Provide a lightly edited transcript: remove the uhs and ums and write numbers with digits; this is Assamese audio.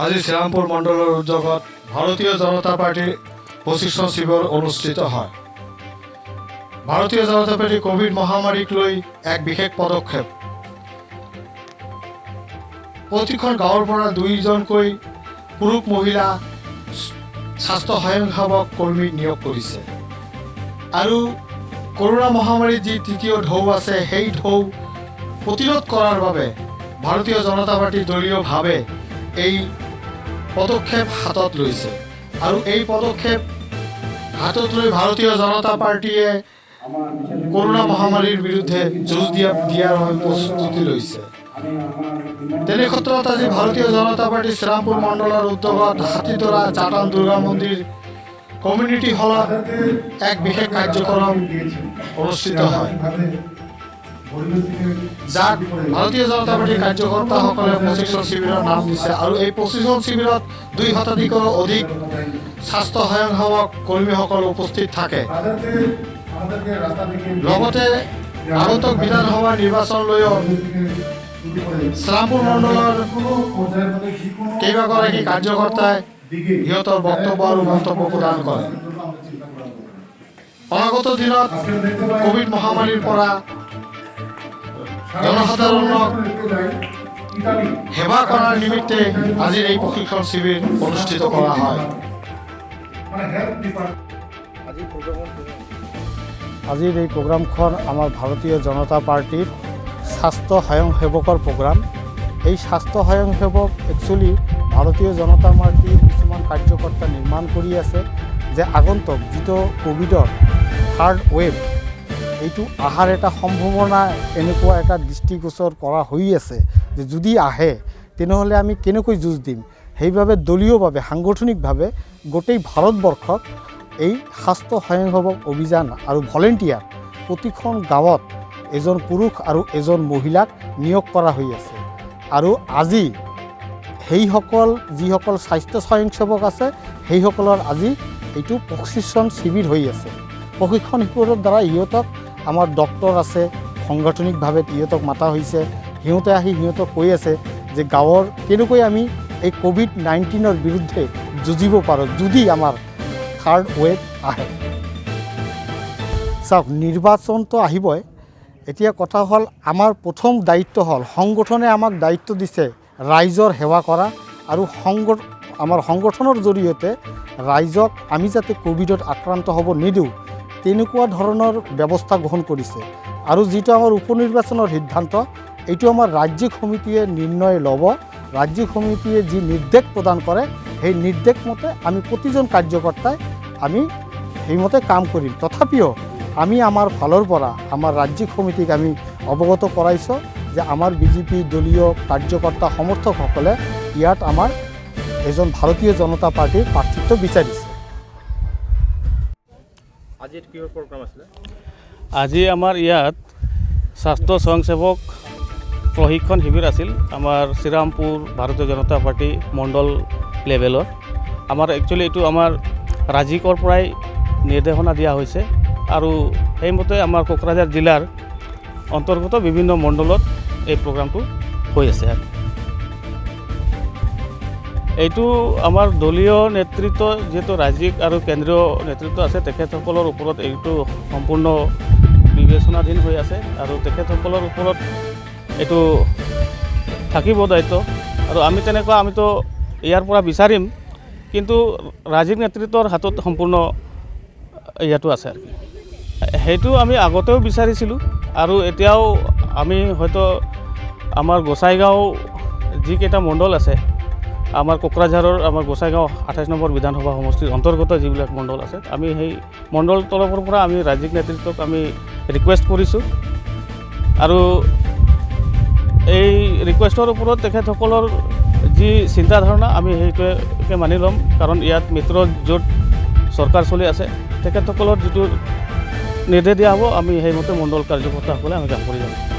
আজি শ্ৰীৰামপুৰ মণ্ডলৰ উদ্যোগত ভাৰতীয় জনতা পাৰ্টিৰ প্ৰশিক্ষণ শিবিৰ অনুষ্ঠিত হয়। ভাৰতীয় জনতা পাৰ্টি কোভিড মহামাৰীক লৈ এক বিশেষ পদক্ষেপ। প্ৰতিখন গাঁৱৰ পৰা দুইজনকৈ পুৰুষ মহিলা স্বাস্থ্য স্বয়ংসেৱক কৰ্মী নিয়োগ কৰিছে আৰু কৰোনা মহামাৰীৰ যি তৃতীয় ঢৌ আছে সেই ঢৌ প্ৰতিৰোধ কৰাৰ বাবে ভাৰতীয় জনতা পাৰ্টি দলীয়ভাৱে এই পদক্ষেপ হাতত লৈছে আৰু এই পদক্ষেপ হাতত লৈ ভাৰতীয় জনতা পাৰ্টিয়ে কৰোনা মহামাৰীৰ বিৰুদ্ধে যুঁজ দিয়াৰ প্ৰস্তুতি লৈছে। তেনে ক্ষেত্ৰত আজি ভাৰতীয় জনতা পাৰ্টি শ্ৰীৰামপুৰ মণ্ডলৰ উদ্যোগত হাতীতৰা চাটান দুৰ্গা মন্দিৰ কমিউনিটি হলত এক বিশেষ কাৰ্যক্ৰম অনুষ্ঠিত হয়, যাক ভাৰতীয় জনতা পাৰ্টিৰ কাৰ্যকৰ্তাসকলে প্ৰশিক্ষণ শিবিৰৰ নাম দিছে আৰু এই প্ৰশিক্ষণ শিবিৰত 2 শতাধিকৰো অধিক স্বাস্থ্য স্বয়ংসেৱক কৰ্মীসকল উপস্থিত থাকে। লগতে আগন্তুক বিধানসভা নিৰ্বাচনলৈও শ্ৰীৰামপুৰ মণ্ডলৰ কেইবাগৰাকী কাৰ্যকৰ্তাই সিহঁতৰ বক্তব্য আৰু মন্তব্য প্ৰদান কৰে। অনাগত দিনত কোভিড মহামাৰীৰ পৰা জনসাধাৰণক সেৱা কৰাৰ নিমিত্তে আজিৰ এই প্ৰশিক্ষণ শিবিৰ অনুষ্ঠিত কৰা হয়। আজিৰ এই প্ৰগ্ৰামখন আমাৰ ভাৰতীয় জনতা পাৰ্টিৰ স্বাস্থ্য স্বয়ংসেৱকৰ প্ৰগ্ৰাম। এই স্বাস্থ্য স্বয়ংসেৱক একচুৱেলি ভাৰতীয় জনতা পাৰ্টিৰ কিছুমান কাৰ্যকৰ্তা নিৰ্মাণ কৰি আছে যে আগন্তুক যিটো কোভিডৰ 3rd ৱেভ এইটো অহাৰ এটা সম্ভাৱনা এনেকুৱা এটা দৃষ্টিগোচৰ কৰা হৈ আছে যে যদি আহে তেনেহ'লে আমি কেনেকৈ যুঁজ দিম। সেইবাবে দলীয়ভাৱে সাংগঠনিকভাৱে গোটেই ভাৰতবৰ্ষত এই স্বাস্থ্য স্বয়ংসেৱক অভিযান আৰু ভলেণ্টিয়াৰ প্ৰতিখন গাঁৱত এজন পুৰুষ আৰু এজন মহিলাক নিয়োগ কৰা হৈ আছে আৰু আজি সেইসকল যিসকল স্বাস্থ্য স্বয়ংসেৱক আছে সেইসকলৰ আজি এইটো প্ৰশিক্ষণ শিবিৰ হৈ আছে। প্ৰশিক্ষণ শিবিৰৰ দ্বাৰা সিহঁতক আমাৰ ডক্টৰ আছে, সাংগঠনিকভাৱে সিহঁতক মাতা হৈছে, সিহঁতে আহি সিহঁতক কৈ আছে যে গাঁৱৰ কেনেকৈ আমি এই COVID-19ৰ বিৰুদ্ধে যুঁজিব পাৰোঁ যদি আমাৰ 3rd ৱেভ আহে। চাওক, নিৰ্বাচনটো আহিবই, এতিয়া কথা হ'ল আমাৰ প্ৰথম দায়িত্ব হ'ল সংগঠনে আমাক দায়িত্ব দিছে ৰাইজৰ সেৱা কৰা আৰু আমাৰ সংগঠনৰ জৰিয়তে ৰাইজক আমি যাতে কোভিডত আক্ৰান্ত হ'ব নিদিওঁ তেনেকুৱা ধৰণৰ ব্যৱস্থা গ্ৰহণ কৰিছে আৰু যিটো আমাৰ উপনিৰ্বাচনৰ সিদ্ধান্ত এইটো আমাৰ ৰাজ্যিক সমিতিয়ে নিৰ্ণয় ল'ব। ৰাজ্যিক সমিতিয়ে যি নিৰ্দেশ প্ৰদান কৰে সেই নিৰ্দেশ মতে আমি প্ৰতিজন কাৰ্যকৰ্তাই আমি সেইমতে কাম কৰিম। তথাপিও আমি আমাৰ ফালৰ পৰা আমাৰ ৰাজ্যিক সমিতিক আমি অৱগত কৰাইছোঁ যে আমাৰ বিজেপি দলীয় কাৰ্যকৰ্তা সমৰ্থকসকলে ইয়াত আমাৰ এজন ভাৰতীয় জনতা পাৰ্টিৰ প্ৰাৰ্থিত্ব বিচাৰিছে। আজি আমাৰ ইয়াত স্বাস্থ্য স্বয়ংসেৱক প্ৰশিক্ষণ শিবিৰ আছিল আমাৰ শ্ৰীৰামপুৰ ভাৰতীয় জনতা পাৰ্টি মণ্ডল লেভেলৰ। আমাৰ একচুৱেলি এইটো আমাৰ ৰাজ্যিকৰ পৰাই নিৰ্দেশনা দিয়া হৈছে আৰু সেইমতে আমাৰ কোকৰাঝাৰ জিলাৰ অন্তৰ্গত বিভিন্ন মণ্ডলত এই প্ৰগ্ৰামটো হৈ আছে। এইটো আমাৰ দলীয় নেতৃত্ব যিহেতু ৰাজ্যিক আৰু কেন্দ্ৰীয় নেতৃত্ব আছে তেখেতসকলৰ ওপৰত এইটো সম্পূৰ্ণ বিবেচনাধীন হৈ আছে আৰু তেখেতসকলৰ ওপৰত এইটো থাকিব দায়িত্ব আৰু আমিতো ইয়াৰ পৰা বিচাৰিম, কিন্তু ৰাজ্যিক নেতৃত্বৰ হাতত সম্পূৰ্ণ ইয়াতো আছে আৰু সেইটো আমি আগতেও বিচাৰিছিলোঁ আৰু এতিয়াও আমি হয়তো আমাৰ গোসাইগাঁও যিকেইটা মণ্ডল আছে আমাৰ কোকৰাঝাৰৰ আমাৰ গোসাইগাঁও 28 নম্বৰ বিধানসভা সমষ্টিৰ অন্তৰ্গত যিবিলাক মণ্ডল আছে আমি সেই মণ্ডল তৰফৰ পৰা আমি ৰাজ্যিক নেতৃত্বক আমি ৰিকুৱেষ্ট কৰিছোঁ আৰু এই ৰিকুৱেষ্টৰ ওপৰত তেখেতসকলৰ যি চিন্তাধাৰণা আমি সেইটোকে মানি ল'ম, কাৰণ ইয়াত মিত্ৰ জোঁট চৰকাৰ চলি আছে। তেখেতসকলৰ যিটো নিৰ্দেশ দিয়া হ'ব আমি সেইমতে মণ্ডল কাৰ্যকৰ্তাসকলে আমি কাম কৰি যাম।